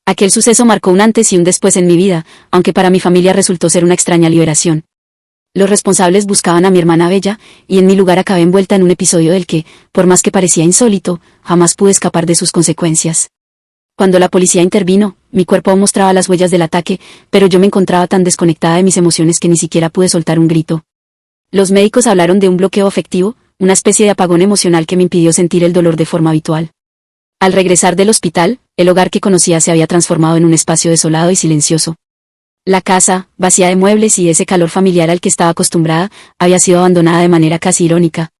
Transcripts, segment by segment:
Aquel suceso marcó un antes y un después en mi vida, aunque para mi familia resultó ser una extraña liberación. Los responsables buscaban a mi hermana Bella, y en mi lugar acabé envuelta en un episodio del que, por más que parecía insólito, jamás pude escapar de sus consecuencias. Cuando la policía intervino, mi cuerpo aún mostraba las huellas del ataque, pero yo me encontraba tan desconectada de mis emociones que ni siquiera pude soltar un grito. Los médicos hablaron de un bloqueo afectivo, una especie de apagón emocional que me impidió sentir el dolor de forma habitual. Al regresar del hospital, el hogar que conocía se había transformado en un espacio desolado y silencioso. La casa, vacía de muebles y ese calor familiar al que estaba acostumbrada, había sido abandonada de manera casi irónica.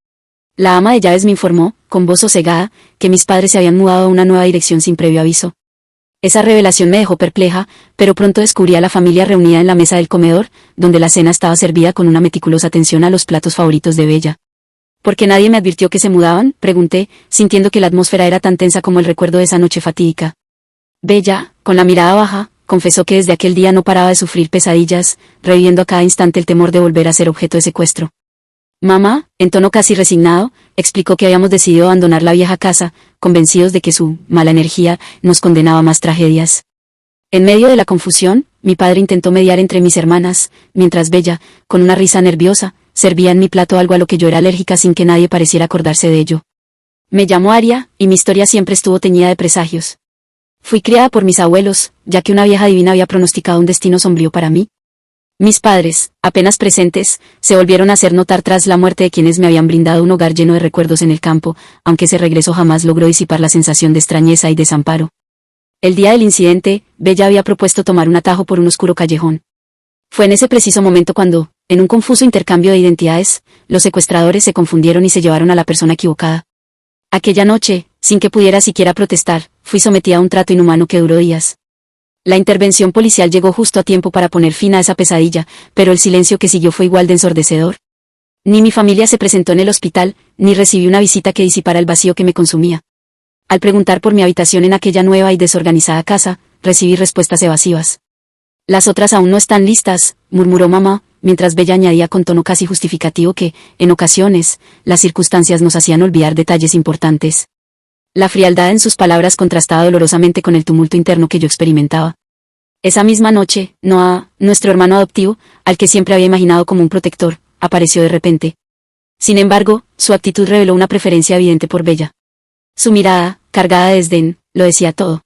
La ama de llaves me informó, con voz sosegada, que mis padres se habían mudado a una nueva dirección sin previo aviso. Esa revelación me dejó perpleja, pero pronto descubrí a la familia reunida en la mesa del comedor, donde la cena estaba servida con una meticulosa atención a los platos favoritos de Bella. ¿Por qué nadie me advirtió que se mudaban?, pregunté, sintiendo que la atmósfera era tan tensa como el recuerdo de esa noche fatídica. Bella, con la mirada baja, confesó que desde aquel día no paraba de sufrir pesadillas, reviviendo a cada instante el temor de volver a ser objeto de secuestro. Mamá, en tono casi resignado, explicó que habíamos decidido abandonar la vieja casa, convencidos de que su mala energía nos condenaba a más tragedias. En medio de la confusión, mi padre intentó mediar entre mis hermanas, mientras Bella, con una risa nerviosa, servía en mi plato algo a lo que yo era alérgica sin que nadie pareciera acordarse de ello. Me llamo Aria, y mi historia siempre estuvo teñida de presagios. Fui criada por mis abuelos, ya que una vieja divina había pronosticado un destino sombrío para mí. Mis padres, apenas presentes, se volvieron a hacer notar tras la muerte de quienes me habían brindado un hogar lleno de recuerdos en el campo, aunque ese regreso jamás logró disipar la sensación de extrañeza y desamparo. El día del incidente, Bella había propuesto tomar un atajo por un oscuro callejón. Fue en ese preciso momento cuando, en un confuso intercambio de identidades, los secuestradores se confundieron y se llevaron a la persona equivocada. Aquella noche, sin que pudiera siquiera protestar, fui sometida a un trato inhumano que duró días. La intervención policial llegó justo a tiempo para poner fin a esa pesadilla, pero el silencio que siguió fue igual de ensordecedor. Ni mi familia se presentó en el hospital, ni recibí una visita que disipara el vacío que me consumía. Al preguntar por mi habitación en aquella nueva y desorganizada casa, recibí respuestas evasivas. Las otras aún no están listas, murmuró mamá, mientras Bella añadía con tono casi justificativo que, en ocasiones, las circunstancias nos hacían olvidar detalles importantes. La frialdad en sus palabras contrastaba dolorosamente con el tumulto interno que yo experimentaba. Esa misma noche, Noah, nuestro hermano adoptivo, al que siempre había imaginado como un protector, apareció de repente. Sin embargo, su actitud reveló una preferencia evidente por Bella. Su mirada, cargada de desdén, lo decía todo.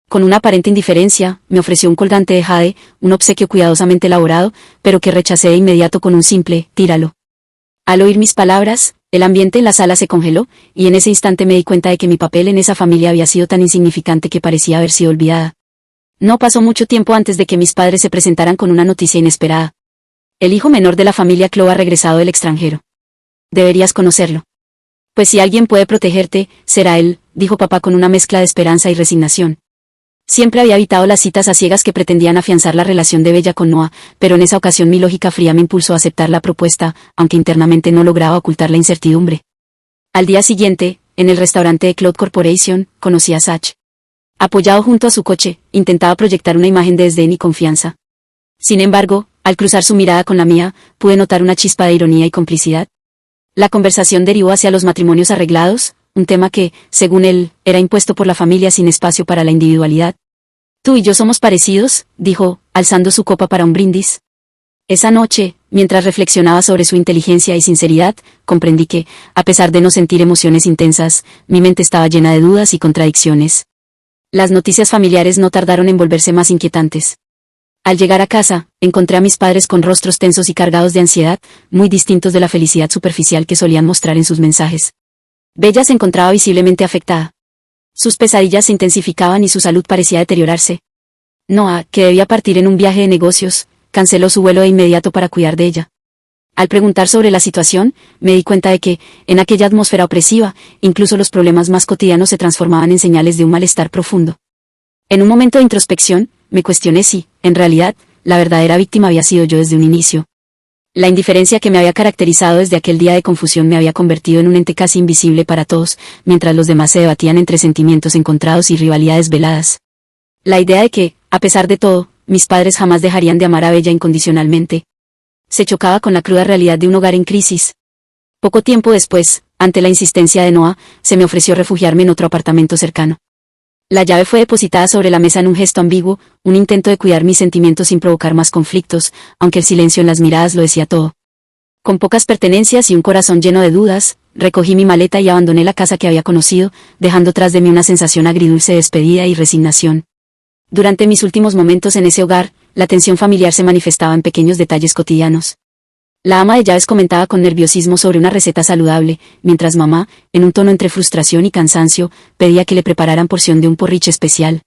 Con una aparente indiferencia, me ofreció un colgante de jade, un obsequio cuidadosamente elaborado, pero que rechacé de inmediato con un simple, tíralo. Al oír mis palabras, el ambiente en la sala se congeló, y en ese instante me di cuenta de que mi papel en esa familia había sido tan insignificante que parecía haber sido olvidada. No pasó mucho tiempo antes de que mis padres se presentaran con una noticia inesperada. El hijo menor de la familia Clow ha regresado del extranjero. Deberías conocerlo. Pues si alguien puede protegerte, será él, dijo papá con una mezcla de esperanza y resignación. Siempre había evitado las citas a ciegas que pretendían afianzar la relación de Bella con Noah, pero en esa ocasión mi lógica fría me impulsó a aceptar la propuesta, aunque internamente no lograba ocultar la incertidumbre. Al día siguiente, en el restaurante de Cloud Corporation, conocí a Sach. Apoyado junto a su coche, intentaba proyectar una imagen de desdén y confianza. Sin embargo, al cruzar su mirada con la mía, pude notar una chispa de ironía y complicidad. La conversación derivó hacia los matrimonios arreglados, un tema que, según él, era impuesto por la familia sin espacio para la individualidad. Tú y yo somos parecidos, dijo, alzando su copa para un brindis. Esa noche, mientras reflexionaba sobre su inteligencia y sinceridad, comprendí que, a pesar de no sentir emociones intensas, mi mente estaba llena de dudas y contradicciones. Las noticias familiares no tardaron en volverse más inquietantes. Al llegar a casa, encontré a mis padres con rostros tensos y cargados de ansiedad, muy distintos de la felicidad superficial que solían mostrar en sus mensajes. Bella se encontraba visiblemente afectada. Sus pesadillas se intensificaban y su salud parecía deteriorarse. Noah, que debía partir en un viaje de negocios, canceló su vuelo de inmediato para cuidar de ella. Al preguntar sobre la situación, me di cuenta de que, en aquella atmósfera opresiva, incluso los problemas más cotidianos se transformaban en señales de un malestar profundo. En un momento de introspección, me cuestioné si, en realidad, la verdadera víctima había sido yo desde un inicio. La indiferencia que me había caracterizado desde aquel día de confusión me había convertido en un ente casi invisible para todos, mientras los demás se debatían entre sentimientos encontrados y rivalidades veladas. La idea de que, a pesar de todo, mis padres jamás dejarían de amar a Bella incondicionalmente, se chocaba con la cruda realidad de un hogar en crisis. Poco tiempo después, ante la insistencia de Noah, se me ofreció refugiarme en otro apartamento cercano. La llave fue depositada sobre la mesa en un gesto ambiguo, un intento de cuidar mis sentimientos sin provocar más conflictos, aunque el silencio en las miradas lo decía todo. Con pocas pertenencias y un corazón lleno de dudas, recogí mi maleta y abandoné la casa que había conocido, dejando tras de mí una sensación agridulce de despedida y resignación. Durante mis últimos momentos en ese hogar, la tensión familiar se manifestaba en pequeños detalles cotidianos. La ama de llaves comentaba con nerviosismo sobre una receta saludable, mientras mamá, en un tono entre frustración y cansancio, pedía que le prepararan porción de un porridge especial.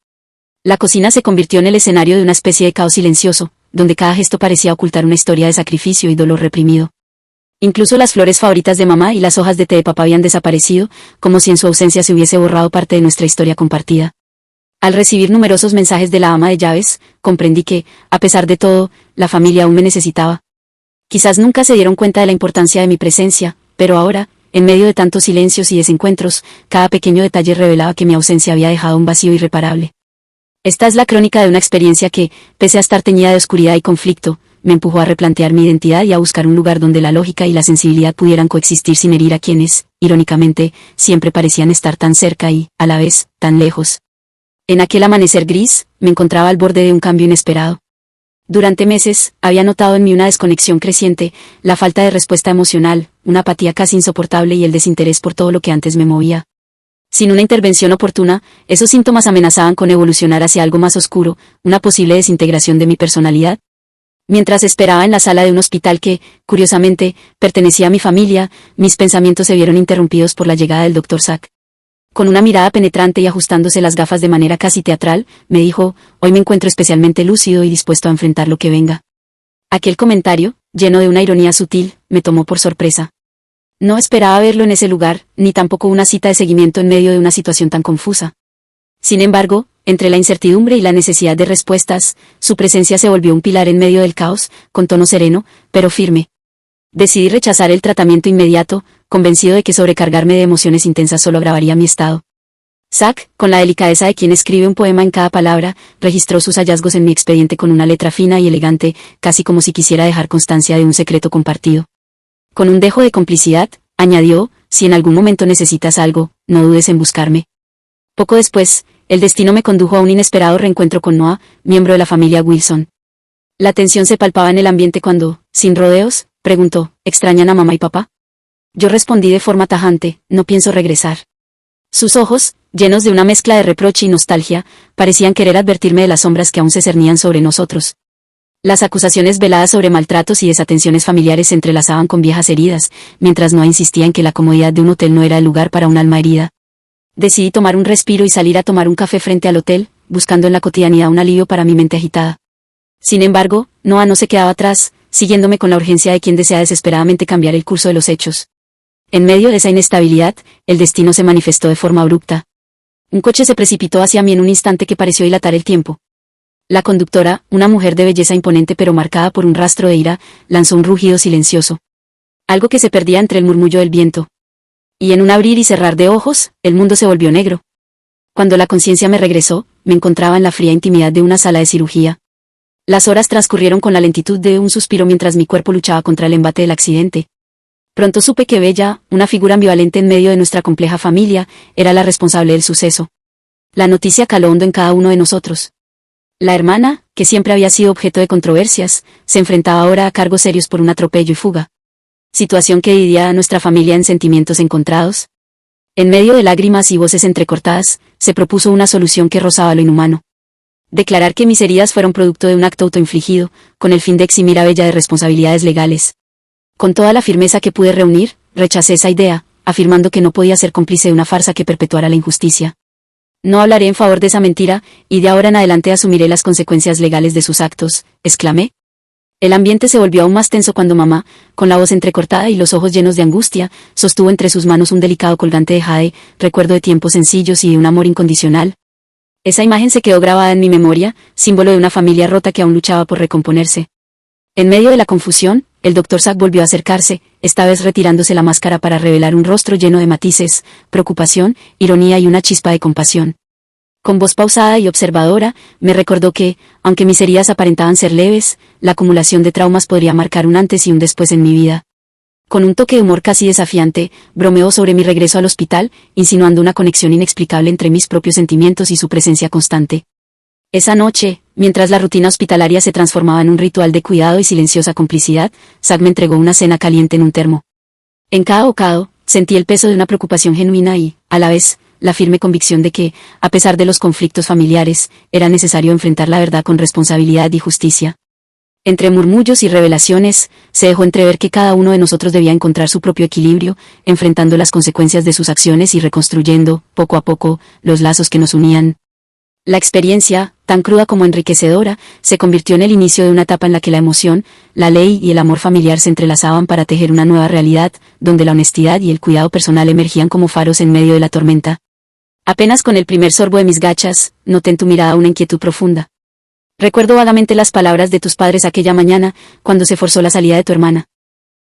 La cocina se convirtió en el escenario de una especie de caos silencioso, donde cada gesto parecía ocultar una historia de sacrificio y dolor reprimido. Incluso las flores favoritas de mamá y las hojas de té de papá habían desaparecido, como si en su ausencia se hubiese borrado parte de nuestra historia compartida. Al recibir numerosos mensajes de la ama de llaves, comprendí que, a pesar de todo, la familia aún me necesitaba. Quizás nunca se dieron cuenta de la importancia de mi presencia, pero ahora, en medio de tantos silencios y desencuentros, cada pequeño detalle revelaba que mi ausencia había dejado un vacío irreparable. Esta es la crónica de una experiencia que, pese a estar teñida de oscuridad y conflicto, me empujó a replantear mi identidad y a buscar un lugar donde la lógica y la sensibilidad pudieran coexistir sin herir a quienes, irónicamente, siempre parecían estar tan cerca y, a la vez, tan lejos. En aquel amanecer gris, me encontraba al borde de un cambio inesperado. Durante meses, había notado en mí una desconexión creciente, la falta de respuesta emocional, una apatía casi insoportable y el desinterés por todo lo que antes me movía. Sin una intervención oportuna, esos síntomas amenazaban con evolucionar hacia algo más oscuro, una posible desintegración de mi personalidad. Mientras esperaba en la sala de un hospital que, curiosamente, pertenecía a mi familia, mis pensamientos se vieron interrumpidos por la llegada del Dr. Zack. Con una mirada penetrante y ajustándose las gafas de manera casi teatral, me dijo: «Hoy me encuentro especialmente lúcido y dispuesto a enfrentar lo que venga». Aquel comentario, lleno de una ironía sutil, me tomó por sorpresa. No esperaba verlo en ese lugar, ni tampoco una cita de seguimiento en medio de una situación tan confusa. Sin embargo, entre la incertidumbre y la necesidad de respuestas, su presencia se volvió un pilar en medio del caos, con tono sereno, pero firme. Decidí rechazar el tratamiento inmediato, convencido de que sobrecargarme de emociones intensas solo agravaría mi estado. Zack, con la delicadeza de quien escribe un poema en cada palabra, registró sus hallazgos en mi expediente con una letra fina y elegante, casi como si quisiera dejar constancia de un secreto compartido. Con un dejo de complicidad, añadió: «Si en algún momento necesitas algo, no dudes en buscarme». Poco después, el destino me condujo a un inesperado reencuentro con Noah, miembro de la familia Wilson. La tensión se palpaba en el ambiente cuando, sin rodeos, preguntó: «¿Extrañan a mamá y papá?». Yo respondí de forma tajante: «No pienso regresar». Sus ojos, llenos de una mezcla de reproche y nostalgia, parecían querer advertirme de las sombras que aún se cernían sobre nosotros. Las acusaciones veladas sobre maltratos y desatenciones familiares se entrelazaban con viejas heridas, mientras Noah insistía en que la comodidad de un hotel no era el lugar para un alma herida. Decidí tomar un respiro y salir a tomar un café frente al hotel, buscando en la cotidianidad un alivio para mi mente agitada. Sin embargo, Noah no se quedaba atrás, siguiéndome con la urgencia de quien desea desesperadamente cambiar el curso de los hechos. En medio de esa inestabilidad, el destino se manifestó de forma abrupta. Un coche se precipitó hacia mí en un instante que pareció dilatar el tiempo. La conductora, una mujer de belleza imponente pero marcada por un rastro de ira, lanzó un rugido silencioso. Algo que se perdía entre el murmullo del viento. Y en un abrir y cerrar de ojos, el mundo se volvió negro. Cuando la conciencia me regresó, me encontraba en la fría intimidad de una sala de cirugía. Las horas transcurrieron con la lentitud de un suspiro mientras mi cuerpo luchaba contra el embate del accidente. Pronto supe que Bella, una figura ambivalente en medio de nuestra compleja familia, era la responsable del suceso. La noticia caló hondo en cada uno de nosotros. La hermana, que siempre había sido objeto de controversias, se enfrentaba ahora a cargos serios por un atropello y fuga. Situación que dividía a nuestra familia en sentimientos encontrados. En medio de lágrimas y voces entrecortadas, se propuso una solución que rozaba lo inhumano. Declarar que mis heridas fueron producto de un acto autoinfligido, con el fin de eximir a Bella de responsabilidades legales. Con toda la firmeza que pude reunir, rechacé esa idea, afirmando que no podía ser cómplice de una farsa que perpetuara la injusticia. No hablaré en favor de esa mentira, y de ahora en adelante asumiré las consecuencias legales de sus actos, exclamé. El ambiente se volvió aún más tenso cuando mamá, con la voz entrecortada y los ojos llenos de angustia, sostuvo entre sus manos un delicado colgante de jade, recuerdo de tiempos sencillos y de un amor incondicional. Esa imagen se quedó grabada en mi memoria, símbolo de una familia rota que aún luchaba por recomponerse. En medio de la confusión, el Dr. Zack volvió a acercarse, esta vez retirándose la máscara para revelar un rostro lleno de matices, preocupación, ironía y una chispa de compasión. Con voz pausada y observadora, me recordó que, aunque mis heridas aparentaban ser leves, la acumulación de traumas podría marcar un antes y un después en mi vida. Con un toque de humor casi desafiante, bromeó sobre mi regreso al hospital, insinuando una conexión inexplicable entre mis propios sentimientos y su presencia constante. Esa noche, mientras la rutina hospitalaria se transformaba en un ritual de cuidado y silenciosa complicidad, Zack me entregó una cena caliente en un termo. En cada bocado, sentí el peso de una preocupación genuina y, a la vez, la firme convicción de que, a pesar de los conflictos familiares, era necesario enfrentar la verdad con responsabilidad y justicia. Entre murmullos y revelaciones, se dejó entrever que cada uno de nosotros debía encontrar su propio equilibrio, enfrentando las consecuencias de sus acciones y reconstruyendo, poco a poco, los lazos que nos unían. La experiencia, tan cruda como enriquecedora, se convirtió en el inicio de una etapa en la que la emoción, la ley y el amor familiar se entrelazaban para tejer una nueva realidad, donde la honestidad y el cuidado personal emergían como faros en medio de la tormenta. Apenas con el primer sorbo de mis gachas, noté en tu mirada una inquietud profunda. Recuerdo vagamente las palabras de tus padres aquella mañana, cuando se forzó la salida de tu hermana.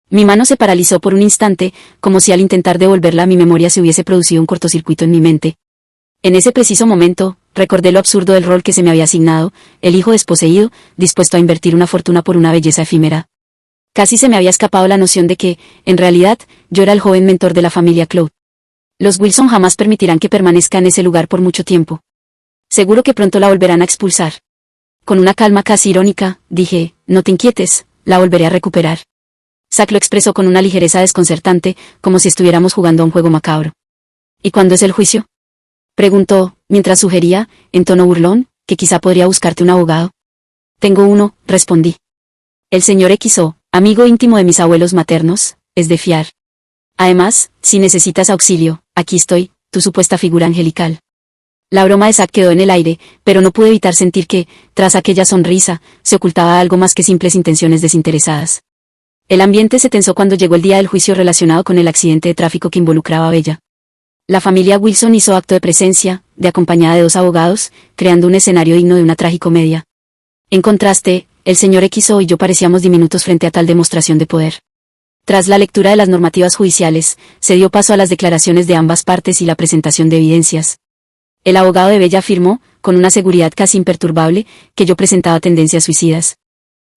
Mi mano se paralizó por un instante, como si al intentar devolverla a mi memoria se hubiese producido un cortocircuito en mi mente. En ese preciso momento, recordé lo absurdo del rol que se me había asignado, el hijo desposeído, dispuesto a invertir una fortuna por una belleza efímera. Casi se me había escapado la noción de que, en realidad, yo era el joven mentor de la familia Cloud. Los Wilson jamás permitirán que permanezca en ese lugar por mucho tiempo. Seguro que pronto la volverán a expulsar. Con una calma casi irónica, dije, no te inquietes, la volveré a recuperar. Zack lo expresó con una ligereza desconcertante, como si estuviéramos jugando a un juego macabro. ¿Y cuándo es el juicio?, preguntó, mientras sugería, en tono burlón, que quizá podría buscarte un abogado. Tengo uno, respondí. El señor XO, amigo íntimo de mis abuelos maternos, es de fiar. Además, si necesitas auxilio, aquí estoy, tu supuesta figura angelical. La broma de Zack quedó en el aire, pero no pude evitar sentir que, tras aquella sonrisa, se ocultaba algo más que simples intenciones desinteresadas. El ambiente se tensó cuando llegó el día del juicio relacionado con el accidente de tráfico que involucraba a Bella. La familia Wilson hizo acto de presencia, acompañada de 2 abogados, creando un escenario digno de una tragicomedia. En contraste, el señor XO y yo parecíamos diminutos frente a tal demostración de poder. Tras la lectura de las normativas judiciales, se dio paso a las declaraciones de ambas partes y la presentación de evidencias. El abogado de Bella afirmó, con una seguridad casi imperturbable, que yo presentaba tendencias suicidas.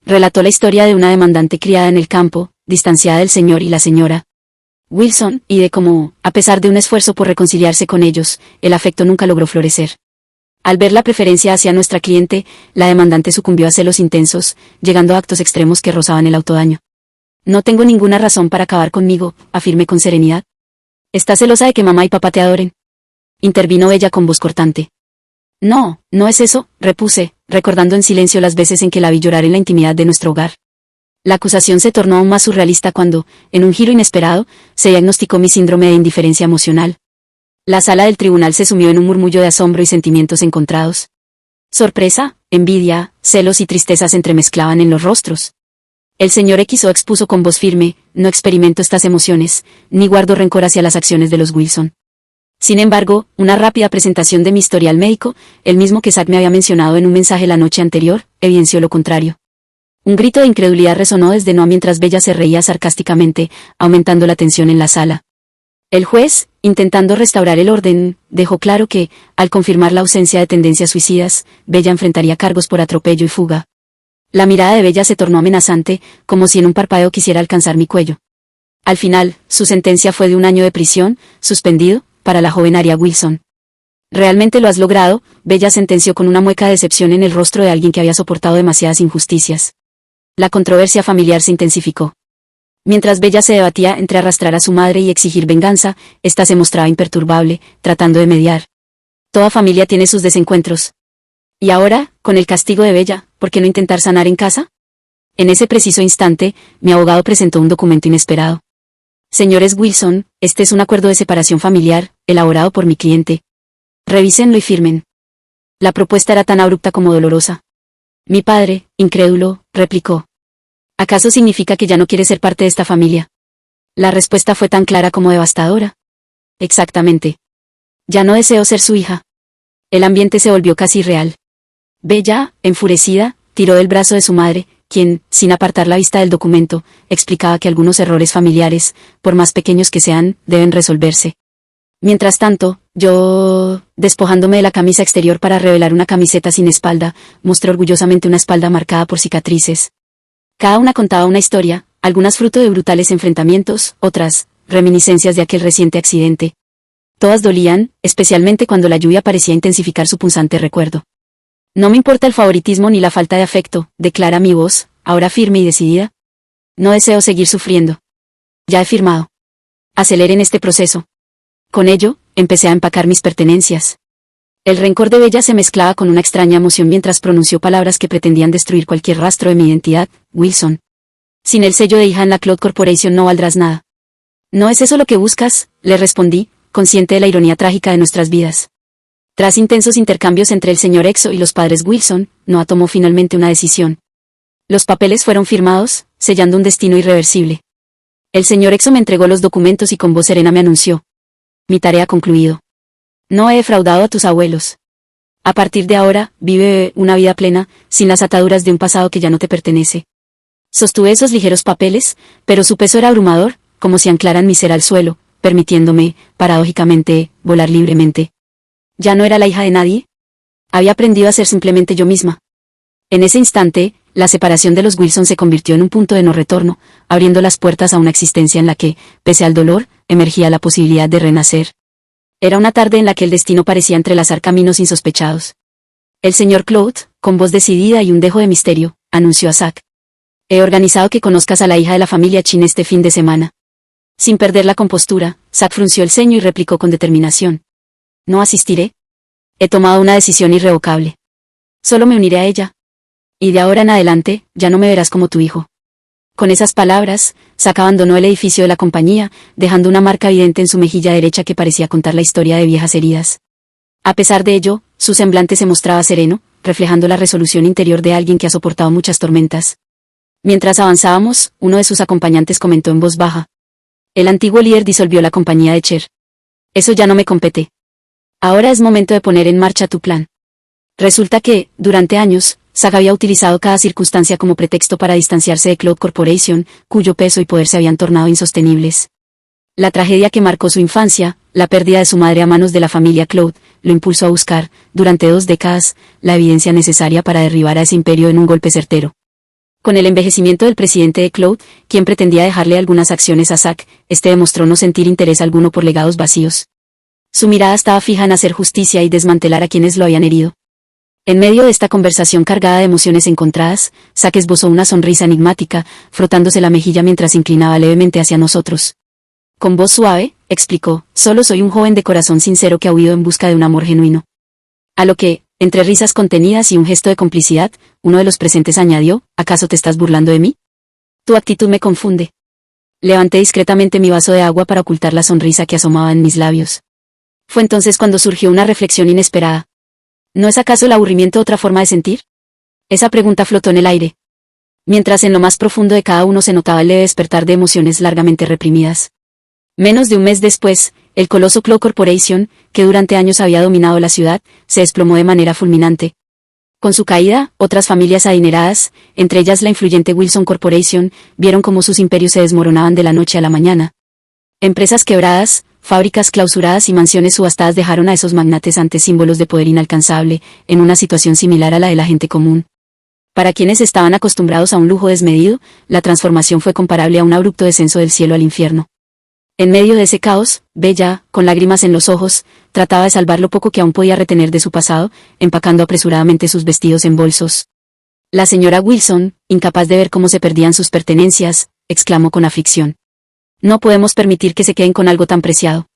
Relató la historia de una demandante criada en el campo, distanciada del señor y la señora Wilson, y de cómo, a pesar de un esfuerzo por reconciliarse con ellos, el afecto nunca logró florecer. Al ver la preferencia hacia nuestra cliente, la demandante sucumbió a celos intensos, llegando a actos extremos que rozaban el autodaño. No tengo ninguna razón para acabar conmigo, afirmé con serenidad. ¿Estás celosa de que mamá y papá te adoren?, intervino ella con voz cortante. No, no es eso, repuse, recordando en silencio las veces en que la vi llorar en la intimidad de nuestro hogar. La acusación se tornó aún más surrealista cuando, en un giro inesperado, se diagnosticó mi síndrome de indiferencia emocional. La sala del tribunal se sumió en un murmullo de asombro y sentimientos encontrados. Sorpresa, envidia, celos y tristeza se entremezclaban en los rostros. El señor XO expuso con voz firme, no experimento estas emociones, ni guardo rencor hacia las acciones de los Wilson. Sin embargo, una rápida presentación de mi historial médico, el mismo que Zack me había mencionado en un mensaje la noche anterior, evidenció lo contrario. Un grito de incredulidad resonó desde Noah mientras Bella se reía sarcásticamente, aumentando la tensión en la sala. El juez, intentando restaurar el orden, dejó claro que, al confirmar la ausencia de tendencias suicidas, Bella enfrentaría cargos por atropello y fuga. La mirada de Bella se tornó amenazante, como si en un parpadeo quisiera alcanzar mi cuello. Al final, su sentencia fue de 1 año de prisión, suspendido, para la joven Aria Wilson. Realmente lo has logrado, Bella sentenció con una mueca de decepción en el rostro de alguien que había soportado demasiadas injusticias. La controversia familiar se intensificó. Mientras Bella se debatía entre arrastrar a su madre y exigir venganza, ésta se mostraba imperturbable, tratando de mediar. Toda familia tiene sus desencuentros. Y ahora, con el castigo de Bella, ¿por qué no intentar sanar en casa? En ese preciso instante, mi abogado presentó un documento inesperado. Señores Wilson, este es un acuerdo de separación familiar, elaborado por mi cliente. Revísenlo y firmen. La propuesta era tan abrupta como dolorosa. Mi padre, incrédulo, replicó. ¿Acaso significa que ya no quiere ser parte de esta familia? La respuesta fue tan clara como devastadora. Exactamente. Ya no deseo ser su hija. El ambiente se volvió casi irreal. Bella, enfurecida, tiró del brazo de su madre, quien, sin apartar la vista del documento, explicaba que algunos errores familiares, por más pequeños que sean, deben resolverse. Mientras tanto, yo, despojándome de la camisa exterior para revelar una camiseta sin espalda, mostré orgullosamente una espalda marcada por cicatrices. Cada una contaba una historia, algunas fruto de brutales enfrentamientos, otras, reminiscencias de aquel reciente accidente. Todas dolían, especialmente cuando la lluvia parecía intensificar su punzante recuerdo. No me importa el favoritismo ni la falta de afecto, declara mi voz, ahora firme y decidida. No deseo seguir sufriendo. Ya he firmado. Aceleren este proceso. Con ello, empecé a empacar mis pertenencias. El rencor de Bella se mezclaba con una extraña emoción mientras pronunció palabras que pretendían destruir cualquier rastro de mi identidad, Wilson. Sin el sello de hija en la Cloud Corporation no valdrás nada. ¿No es eso lo que buscas?, le respondí, consciente de la ironía trágica de nuestras vidas. Tras intensos intercambios entre el señor Exo y los padres Wilson, Noah tomó finalmente una decisión. Los papeles fueron firmados, sellando un destino irreversible. El señor Exo me entregó los documentos y con voz serena me anunció. Mi tarea concluido. No he defraudado a tus abuelos. A partir de ahora, vive una vida plena, sin las ataduras de un pasado que ya no te pertenece. Sostuve esos ligeros papeles, pero su peso era abrumador, como si anclaran mi ser al suelo, permitiéndome, paradójicamente, volar libremente. ¿Ya no era la hija de nadie? Había aprendido a ser simplemente yo misma. En ese instante, la separación de los Wilson se convirtió en un punto de no retorno, abriendo las puertas a una existencia en la que, pese al dolor, emergía la posibilidad de renacer. Era una tarde en la que el destino parecía entrelazar caminos insospechados. El señor Claude, con voz decidida y un dejo de misterio, anunció a Zack. He organizado que conozcas a la hija de la familia Chin este fin de semana. Sin perder la compostura, Zack frunció el ceño y replicó con determinación. No asistiré. He tomado una decisión irrevocable. Solo me uniré a ella. Y de ahora en adelante, ya no me verás como tu hijo. Con esas palabras, Zack abandonó el edificio de la compañía, dejando una marca evidente en su mejilla derecha que parecía contar la historia de viejas heridas. A pesar de ello, su semblante se mostraba sereno, reflejando la resolución interior de alguien que ha soportado muchas tormentas. Mientras avanzábamos, uno de sus acompañantes comentó en voz baja. El antiguo líder disolvió la compañía de Cher. Eso ya no me compete. Ahora es momento de poner en marcha tu plan. Resulta que, durante años, Zack había utilizado cada circunstancia como pretexto para distanciarse de Cloud Corporation, cuyo peso y poder se habían tornado insostenibles. La tragedia que marcó su infancia, la pérdida de su madre a manos de la familia Cloud, lo impulsó a buscar, durante 2 décadas, la evidencia necesaria para derribar a ese imperio en un golpe certero. Con el envejecimiento del presidente de Cloud, quien pretendía dejarle algunas acciones a Zack, este demostró no sentir interés alguno por legados vacíos. Su mirada estaba fija en hacer justicia y desmantelar a quienes lo habían herido. En medio de esta conversación cargada de emociones encontradas, Zack esbozó una sonrisa enigmática, frotándose la mejilla mientras se inclinaba levemente hacia nosotros. Con voz suave, explicó, solo soy un joven de corazón sincero que ha huido en busca de un amor genuino. A lo que, entre risas contenidas y un gesto de complicidad, uno de los presentes añadió, ¿acaso te estás burlando de mí? Tu actitud me confunde. Levanté discretamente mi vaso de agua para ocultar la sonrisa que asomaba en mis labios. Fue entonces cuando surgió una reflexión inesperada. ¿No es acaso el aburrimiento otra forma de sentir? Esa pregunta flotó en el aire. Mientras en lo más profundo de cada uno se notaba el leve despertar de emociones largamente reprimidas. Menos de un mes después, el coloso Cloud Corporation, que durante años había dominado la ciudad, se desplomó de manera fulminante. Con su caída, otras familias adineradas, entre ellas la influyente Wilson Corporation, vieron cómo sus imperios se desmoronaban de la noche a la mañana. Empresas quebradas, fábricas clausuradas y mansiones subastadas dejaron a esos magnates ante símbolos de poder inalcanzable, en una situación similar a la de la gente común. Para quienes estaban acostumbrados a un lujo desmedido, la transformación fue comparable a un abrupto descenso del cielo al infierno. En medio de ese caos, Bella, con lágrimas en los ojos, trataba de salvar lo poco que aún podía retener de su pasado, empacando apresuradamente sus vestidos en bolsos. La señora Wilson, incapaz de ver cómo se perdían sus pertenencias, exclamó con aflicción. No podemos permitir que se queden con algo tan preciado.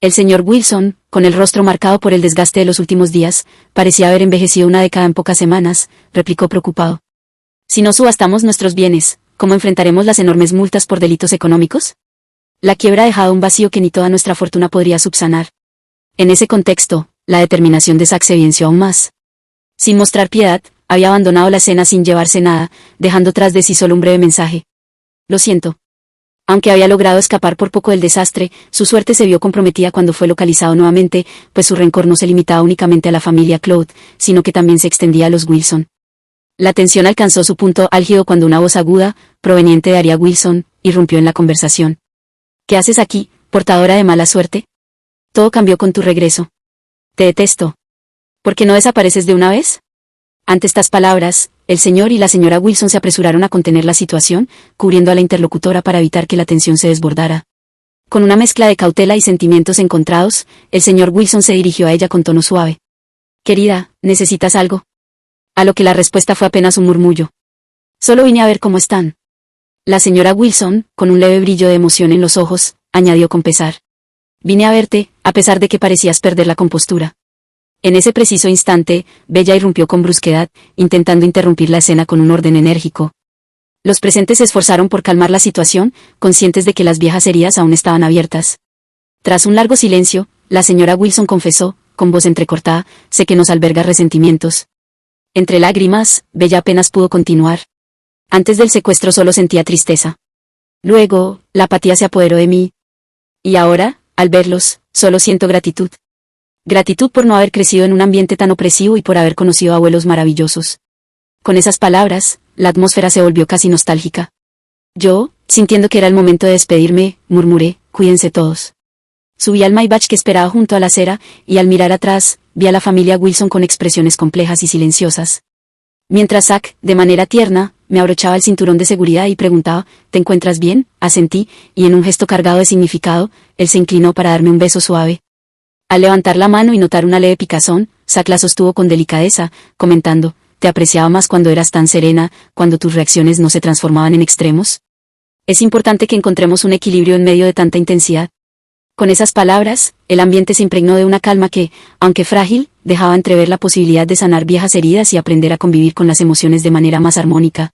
El señor Wilson, con el rostro marcado por el desgaste de los últimos días, parecía haber envejecido una década en pocas semanas, replicó preocupado. Si no subastamos nuestros bienes, ¿cómo enfrentaremos las enormes multas por delitos económicos? La quiebra ha dejado un vacío que ni toda nuestra fortuna podría subsanar. En ese contexto, la determinación de Zack se evidenció aún más. Sin mostrar piedad, había abandonado la escena sin llevarse nada, dejando tras de sí solo un breve mensaje. Lo siento. Aunque había logrado escapar por poco del desastre, su suerte se vio comprometida cuando fue localizado nuevamente, pues su rencor no se limitaba únicamente a la familia Claude, sino que también se extendía a los Wilson. La tensión alcanzó su punto álgido cuando una voz aguda, proveniente de Aria Wilson, irrumpió en la conversación. ¿Qué haces aquí, portadora de mala suerte? Todo cambió con tu regreso. Te detesto. ¿Por qué no desapareces de una vez? Ante estas palabras, el señor y la señora Wilson se apresuraron a contener la situación, cubriendo a la interlocutora para evitar que la tensión se desbordara. Con una mezcla de cautela y sentimientos encontrados, el señor Wilson se dirigió a ella con tono suave. «Querida, ¿necesitas algo?». A lo que la respuesta fue apenas un murmullo. «Solo vine a ver cómo están». La señora Wilson, con un leve brillo de emoción en los ojos, añadió con pesar. «Vine a verte, a pesar de que parecías perder la compostura». En ese preciso instante, Bella irrumpió con brusquedad, intentando interrumpir la escena con un orden enérgico. Los presentes se esforzaron por calmar la situación, conscientes de que las viejas heridas aún estaban abiertas. Tras un largo silencio, la señora Wilson confesó, con voz entrecortada, «Sé que nos alberga resentimientos». Entre lágrimas, Bella apenas pudo continuar. Antes del secuestro solo sentía tristeza. Luego, la apatía se apoderó de mí. Y ahora, al verlos, solo siento gratitud. Gratitud por no haber crecido en un ambiente tan opresivo y por haber conocido abuelos maravillosos. Con esas palabras, la atmósfera se volvió casi nostálgica. Yo, sintiendo que era el momento de despedirme, murmuré, «Cuídense todos». Subí al Maybach que esperaba junto a la acera, y al mirar atrás, vi a la familia Wilson con expresiones complejas y silenciosas. Mientras Zack, de manera tierna, me abrochaba el cinturón de seguridad y preguntaba, «¿Te encuentras bien?», asentí, y en un gesto cargado de significado, él se inclinó para darme un beso suave. Al levantar la mano y notar una leve picazón, Zack la sostuvo con delicadeza, comentando, «Te apreciaba más cuando eras tan serena, cuando tus reacciones no se transformaban en extremos. Es importante que encontremos un equilibrio en medio de tanta intensidad». Con esas palabras, el ambiente se impregnó de una calma que, aunque frágil, dejaba entrever la posibilidad de sanar viejas heridas y aprender a convivir con las emociones de manera más armónica.